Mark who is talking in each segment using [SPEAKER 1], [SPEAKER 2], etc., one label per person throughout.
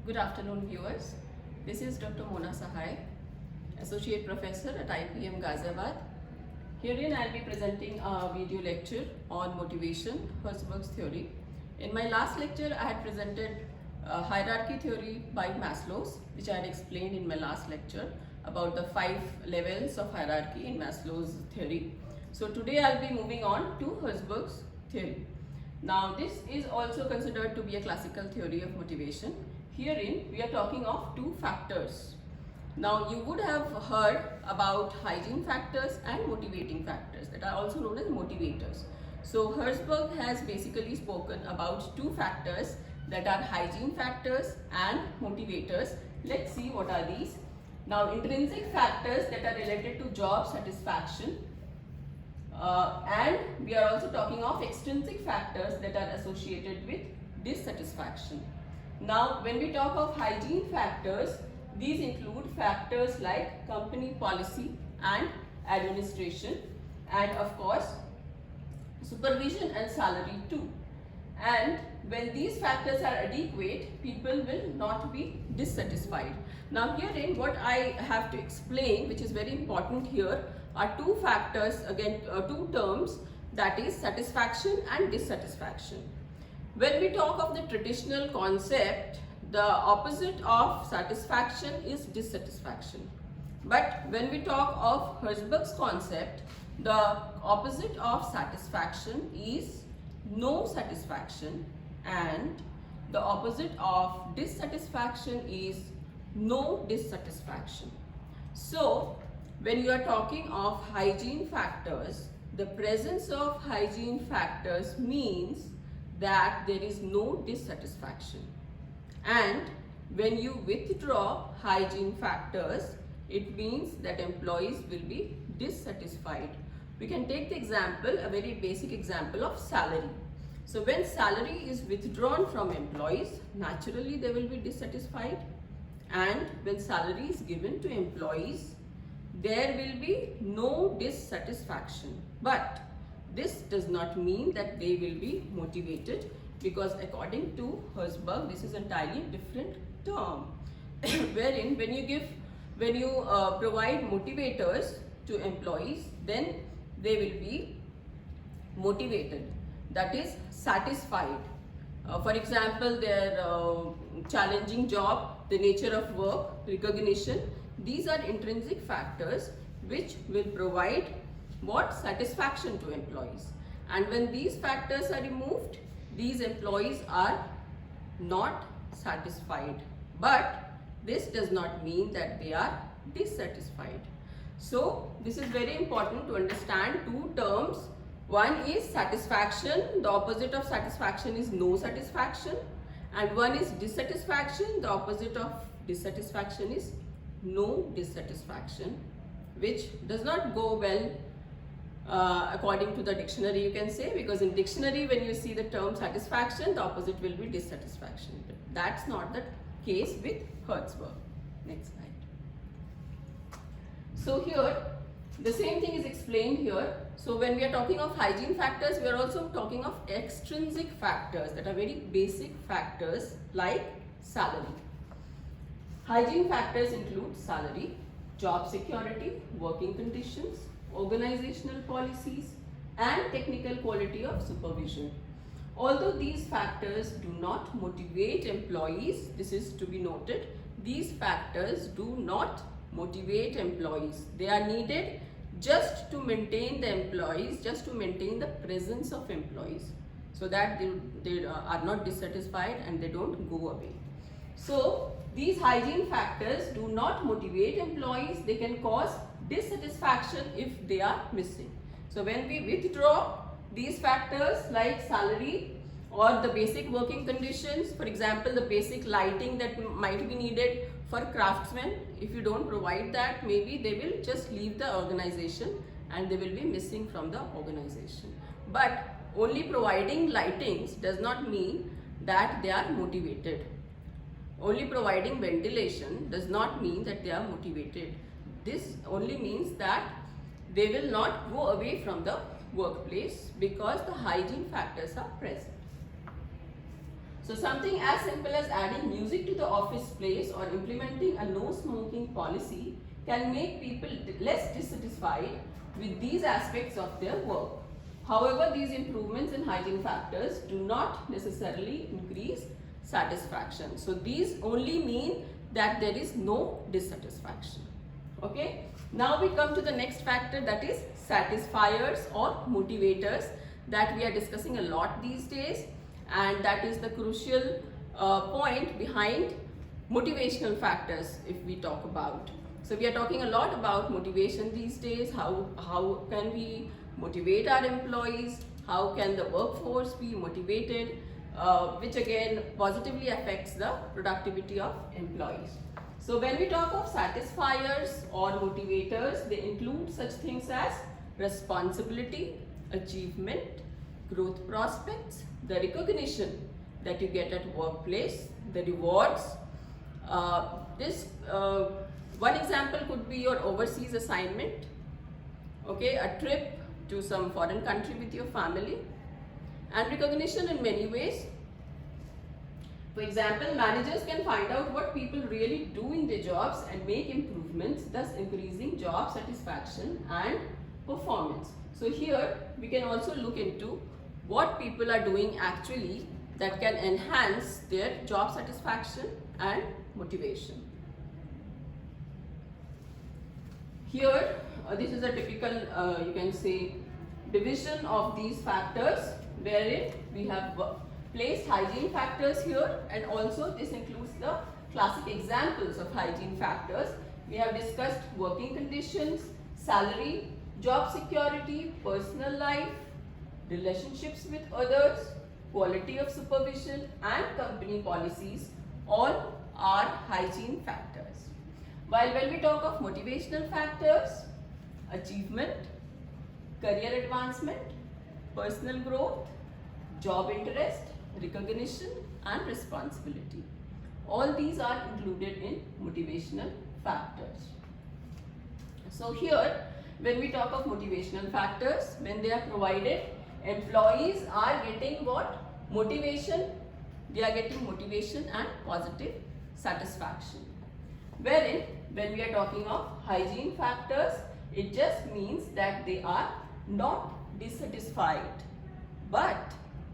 [SPEAKER 1] Good afternoon, viewers. This is Dr. Mona Sahay, Associate Professor at IPM Ghaziabad. Herein I will be presenting a video lecture on motivation, Herzberg's theory. In my last lecture, I had presented hierarchy theory by Maslow's, which I had explained in my last lecture about the 5 levels of hierarchy in Maslow's theory. So today I will be moving on to Herzberg's theory. Now this is also considered to be a classical theory of motivation. Herein we are talking of 2 factors. Now you would have heard about hygiene factors and motivating factors that are also known as motivators. So Herzberg has basically spoken about 2 factors that are hygiene factors and motivators. Let's see what are these. Now intrinsic factors that are related to job satisfaction. And we are also talking of extrinsic factors that are associated with dissatisfaction. Now, when we talk of hygiene factors, these include factors like company policy and administration, and of course, supervision and salary too. And when these factors are adequate, people will not be dissatisfied. Now, herein what I have to explain, which is very important here, are 2 factors, again 2 terms, that is satisfaction and dissatisfaction. When we talk of the traditional concept, the opposite of satisfaction is dissatisfaction. But when we talk of Herzberg's concept, the opposite of satisfaction is no satisfaction, and the opposite of dissatisfaction is no dissatisfaction. So, when you are talking of hygiene factors, the presence of hygiene factors means that there is no dissatisfaction. And when you withdraw hygiene factors, it means that employees will be dissatisfied. We can take the example, a very basic example of salary. So when salary is withdrawn from employees, naturally they will be dissatisfied. And when salary is given to employees, there will be no dissatisfaction. But this does not mean that they will be motivated, because according to Herzberg, this is entirely different term. Wherein when you provide motivators to employees, then they will be motivated, that is satisfied. For example, their challenging job, the nature of work, recognition, these are intrinsic factors which will provide what? Satisfaction to employees. And when these factors are removed, these employees are not satisfied. But this does not mean that they are dissatisfied. So this is very important to understand 2 terms. One is satisfaction, the opposite of satisfaction is no satisfaction, and one is dissatisfaction, the opposite of dissatisfaction is no dissatisfaction, which does not go well according to the dictionary, you can say, because in dictionary when you see the term satisfaction, the opposite will be dissatisfaction. But that's not the case with Herzberg. Next slide. So here the same thing is explained here. So when we are talking of hygiene factors, we are also talking of extrinsic factors that are very basic factors like salary. Hygiene factors include salary, job security, working conditions, organizational policies, and technical quality of supervision. Although these factors do not motivate employees, this is to be noted, these factors do not motivate employees. They are needed just to maintain the employees, just to maintain the presence of employees, so that they are not dissatisfied and they don't go away. So these hygiene factors do not motivate employees. They can cause dissatisfaction if they are missing. So when we withdraw these factors like salary or the basic working conditions, for example, the basic lighting that might be needed for craftsmen, if you don't provide that, maybe they will just leave the organization and they will be missing from the organization. But only providing lightings does not mean that they are motivated. Only providing ventilation does not mean that they are motivated. This only means that they will not go away from the workplace because the hygiene factors are present. So something as simple as adding music to the office place or implementing a no smoking policy can make people less dissatisfied with these aspects of their work. However, these improvements in hygiene factors do not necessarily increase satisfaction. So these only mean that there is no dissatisfaction. Okay. Now we come to the next factor, that is satisfiers or motivators, that we are discussing a lot these days, and that is the crucial point behind motivational factors if we talk about. So we are talking a lot about motivation these days. How can we motivate our employees? How can the workforce be motivated? Which again positively affects the productivity of employees. So when we talk of satisfiers or motivators, they include such things as responsibility, achievement, growth prospects, the recognition that you get at workplace, the rewards. One example could be your overseas assignment, okay, a trip to some foreign country with your family, and recognition in many ways. For example, managers can find out what people really do in their jobs and make improvements, thus increasing job satisfaction and performance. So here we can also look into what people are doing actually that can enhance their job satisfaction and motivation. Here, this is a typical, you can say, division of these factors, wherein we have placed hygiene factors here, and also this includes the classic examples of hygiene factors. We have discussed working conditions, salary, job security, personal life, relationships with others, quality of supervision, and company policies. All are hygiene factors. While when we talk of motivational factors, achievement, career advancement, personal growth, job interest, recognition, and responsibility. All these are included in motivational factors. So here, when we talk of motivational factors, when they are provided, employees are getting what? Motivation. They are getting motivation and positive satisfaction. Wherein, when we are talking of hygiene factors, it just means that they are not dissatisfied. But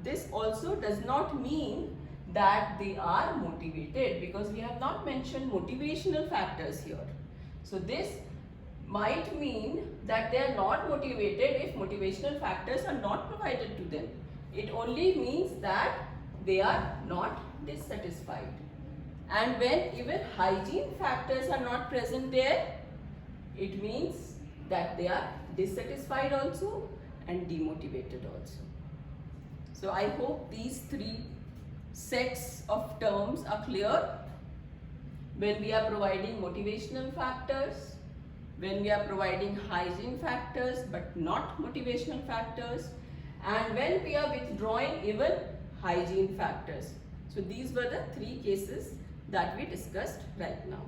[SPEAKER 1] this also does not mean that they are motivated, because we have not mentioned motivational factors here. So this might mean that they are not motivated if motivational factors are not provided to them. It only means that they are not dissatisfied. And when even hygiene factors are not present there, it means that they are dissatisfied also and demotivated also. So I hope these three sets of terms are clear. When we are providing motivational factors, when we are providing hygiene factors but not motivational factors, and when we are withdrawing even hygiene factors. So these were the three cases that we discussed right now.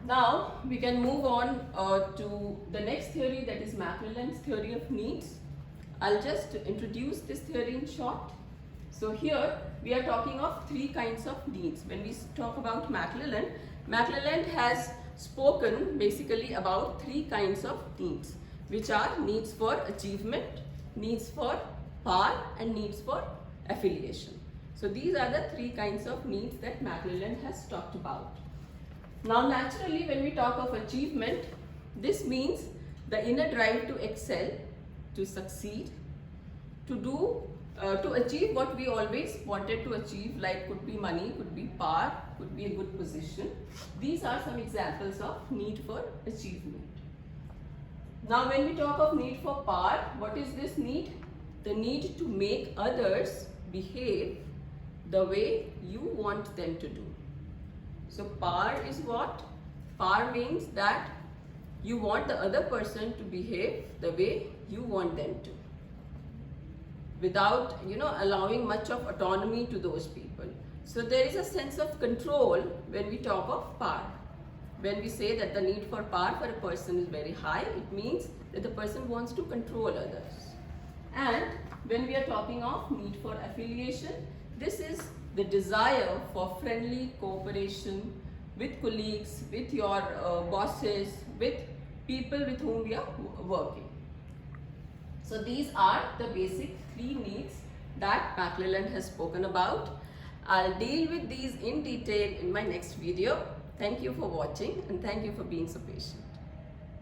[SPEAKER 1] Now we can move on to the next theory, that is McClelland's theory of needs. I'll just introduce this theory in short. So here we are talking of three kinds of needs. When we talk about McClelland, McClelland has spoken basically about three kinds of needs, which are needs for achievement, needs for power, and needs for affiliation. So these are the three kinds of needs that McClelland has talked about. Now naturally, when we talk of achievement, this means the inner drive to excel, to succeed, to achieve what we always wanted to achieve, like could be money, could be power, could be a good position. These are some examples of need for achievement. Now when we talk of need for power, what is this need? The need to make others behave the way you want them to do. So power is what? Power means that you want the other person to behave the way you want them to, without allowing much of autonomy to those people. So there is a sense of control when we talk of power. When we say that the need for power for a person is very high, it means that the person wants to control others. And when we are talking of need for affiliation, this is the desire for friendly cooperation with colleagues, with your bosses, with people with whom we are working. So these are the basic 3 needs that McClelland has spoken about. I'll deal with these in detail in my next video. Thank you for watching and thank you for being so patient.